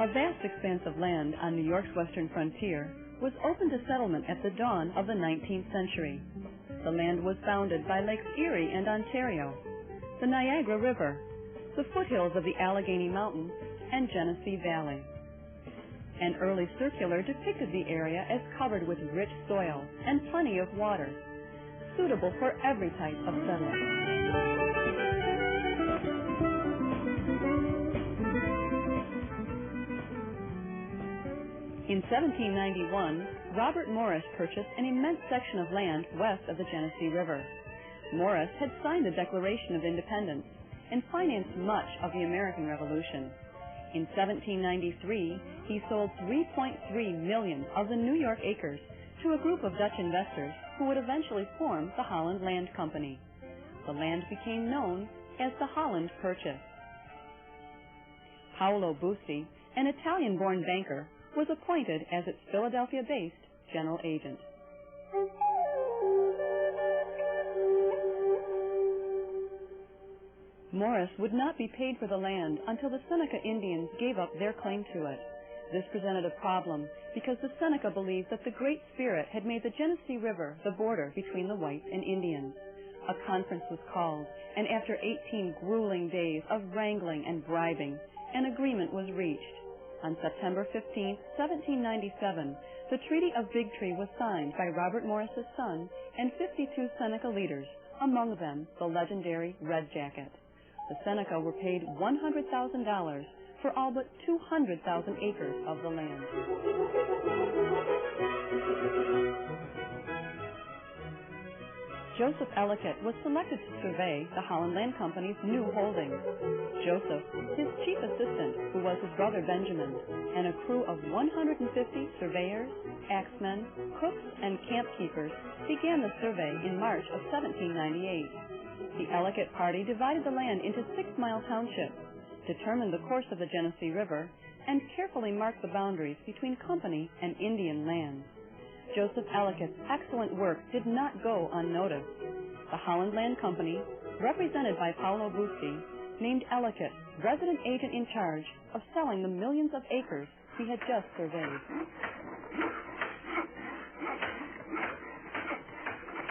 A vast expanse of land on New York's western frontier was open to settlement at the dawn of the 19th century. The land was bounded by Lakes Erie and Ontario, the Niagara River, the foothills of the Allegheny Mountains, and Genesee Valley. An early circular depicted the area as covered with rich soil and plenty of water, suitable for every type of settler. In 1791, Robert Morris purchased an immense section of land west of the Genesee River. Morris had signed the Declaration of Independence and financed much of the American Revolution. In 1793, he sold 3.3 million of the New York acres to a group of Dutch investors who would eventually form the Holland Land Company. The land became known as the Holland Purchase. Paolo Busti, an Italian-born banker, was appointed as its Philadelphia-based general agent. Morris would not be paid for the land until the Seneca Indians gave up their claim to it. This presented a problem because the Seneca believed that the Great Spirit had made the Genesee River the border between the whites and Indians. A conference was called, and after 18 grueling days of wrangling and bribing, an agreement was reached. On September 15, 1797, the Treaty of Big Tree was signed by Robert Morris's son and 52 Seneca leaders, among them the legendary Red Jacket. The Seneca were paid $100,000 for all but 200,000 acres of the land. Joseph Ellicott was selected to survey the Holland Land Company's new holdings. Joseph, his chief assistant, who was his brother Benjamin, and a crew of 150 surveyors, axemen, cooks, and camp keepers began the survey in March of 1798. The Ellicott party divided the land into 6-mile townships, determined the course of the Genesee River, and carefully marked the boundaries between company and Indian lands. Joseph Ellicott's excellent work did not go unnoticed. The Holland Land Company, represented by Paolo Busti, named Ellicott resident agent in charge of selling the millions of acres he had just surveyed.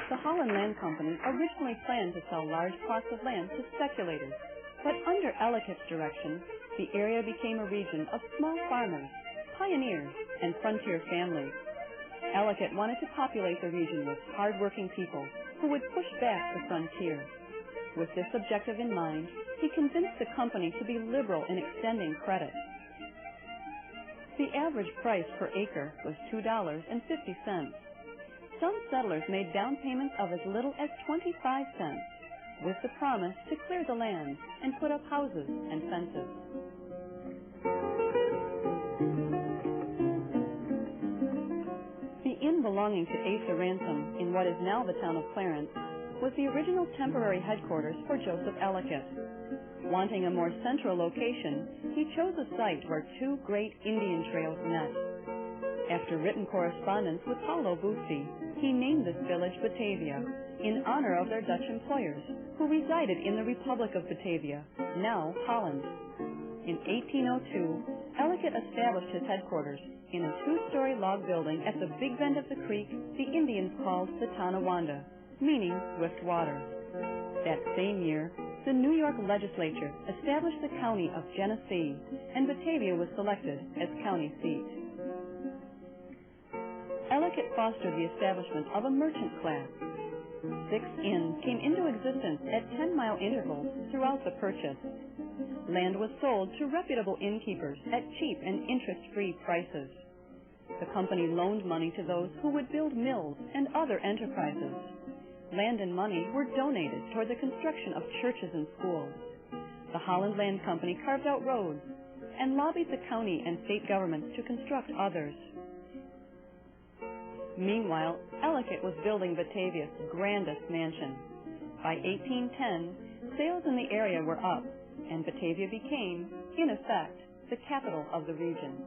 The Holland Land Company originally planned to sell large plots of land to speculators, but under Ellicott's direction, the area became a region of small farmers, pioneers, and frontier families. Ellicott wanted to populate the region with hard-working people who would push back the frontier. With this objective in mind, he convinced the company to be liberal in extending credit. The average price per acre was $2.50. Some settlers made down payments of as little as 25 cents, with the promise to clear the land and put up houses and fences. The inn belonging to Asa Ransom in what is now the town of Clarence was the original temporary headquarters for Joseph Ellicott. Wanting a more central location, he chose a site where 2 great Indian trails met. After written correspondence with Paolo Busti, he named this village Batavia in honor of their Dutch employers who resided in the Republic of Batavia, now Holland. In 1802, Ellicott established his headquarters in a 2-story log building at the big bend of the creek the Indians called the Tonawanda, meaning swift water. That same year, the New York legislature established the county of Genesee, and Batavia was selected as county seat. Ellicott fostered the establishment of a merchant class. 6 inns came into existence at 10-mile intervals throughout the purchase. Land was sold to reputable innkeepers at cheap and interest-free prices. The company loaned money to those who would build mills and other enterprises. Land and money were donated toward the construction of churches and schools. The Holland Land Company carved out roads and lobbied the county and state governments to construct others. Meanwhile, Ellicott was building Batavia's grandest mansion. By 1810, sales in the area were up, and Batavia became, in effect, the capital of the region.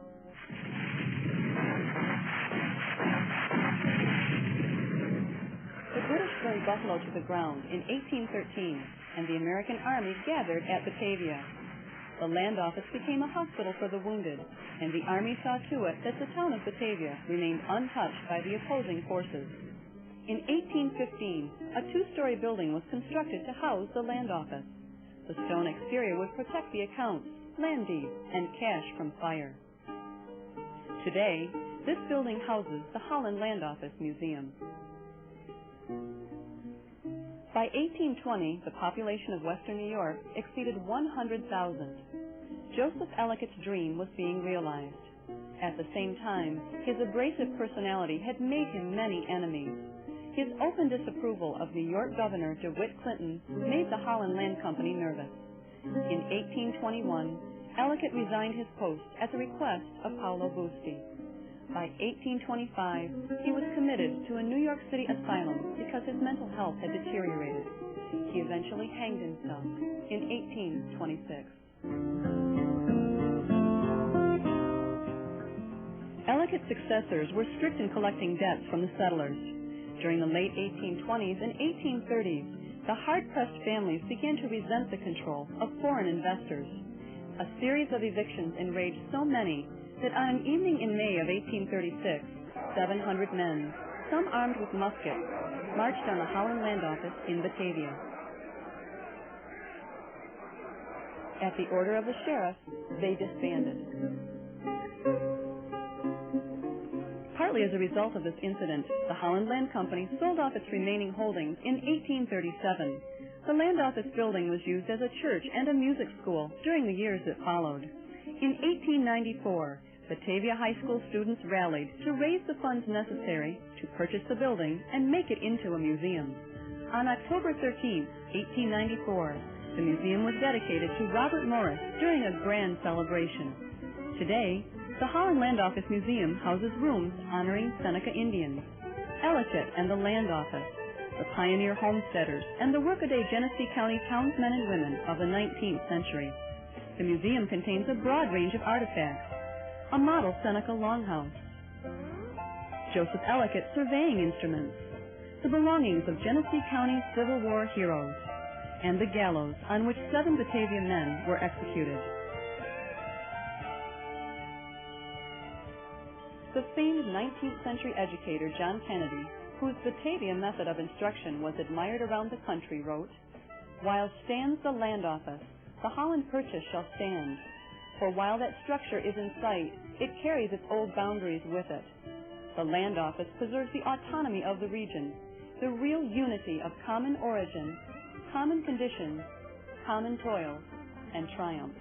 The British burned Buffalo to the ground in 1813, and the American army gathered at Batavia. the land office became a hospital for the wounded, and the Army saw to it that the town of Batavia remained untouched by the opposing forces. In 1815, a two-story building was constructed to house the land office. The stone exterior would protect the accounts, land deeds, and cash from fire. Today, this building houses the Holland Land Office Museum. By 1820, the population of Western New York exceeded 100,000. Joseph Ellicott's dream was being realized. At the same time, his abrasive personality had made him many enemies. His open disapproval of New York Governor DeWitt Clinton made the Holland Land Company nervous. In 1821, Ellicott resigned his post at the request of Paolo Busti. By 1825, he was committed to a New York City asylum because his mental health had deteriorated. He eventually hanged himself in 1826. Ellicott's successors were strict in collecting debts from the settlers. During the late 1820s and 1830s, the hard-pressed families began to resent the control of foreign investors. A series of evictions enraged so many that on an evening in May of 1836, 700 men, some armed with muskets, marched on the Holland Land Office in Batavia. At the order of the sheriff, they disbanded. Partly as a result of this incident, the Holland Land Company sold off its remaining holdings in 1837. The land office building was used as a church and a music school during the years that followed. In 1894, Batavia High School students rallied to raise the funds necessary to purchase the building and make it into a museum. On October 13, 1894, the museum was dedicated to Robert Morris during a grand celebration. Today, the Holland Land Office Museum houses rooms honoring Seneca Indians, Ellicott and the Land Office, the pioneer homesteaders, and the workaday Genesee County townsmen and women of the 19th century. The museum contains a broad range of artifacts: a model Seneca longhouse, Joseph Ellicott surveying instruments, the belongings of Genesee County Civil War heroes, and the gallows on which 7 Batavia men were executed. The famed 19th century educator John Kennedy, whose Batavia method of instruction was admired around the country, wrote, "While stands the land office, the Holland purchase shall stand. For while that structure is in sight, it carries its old boundaries with it. The land office preserves the autonomy of the region, the real unity of common origin, common conditions, common toils, and triumph."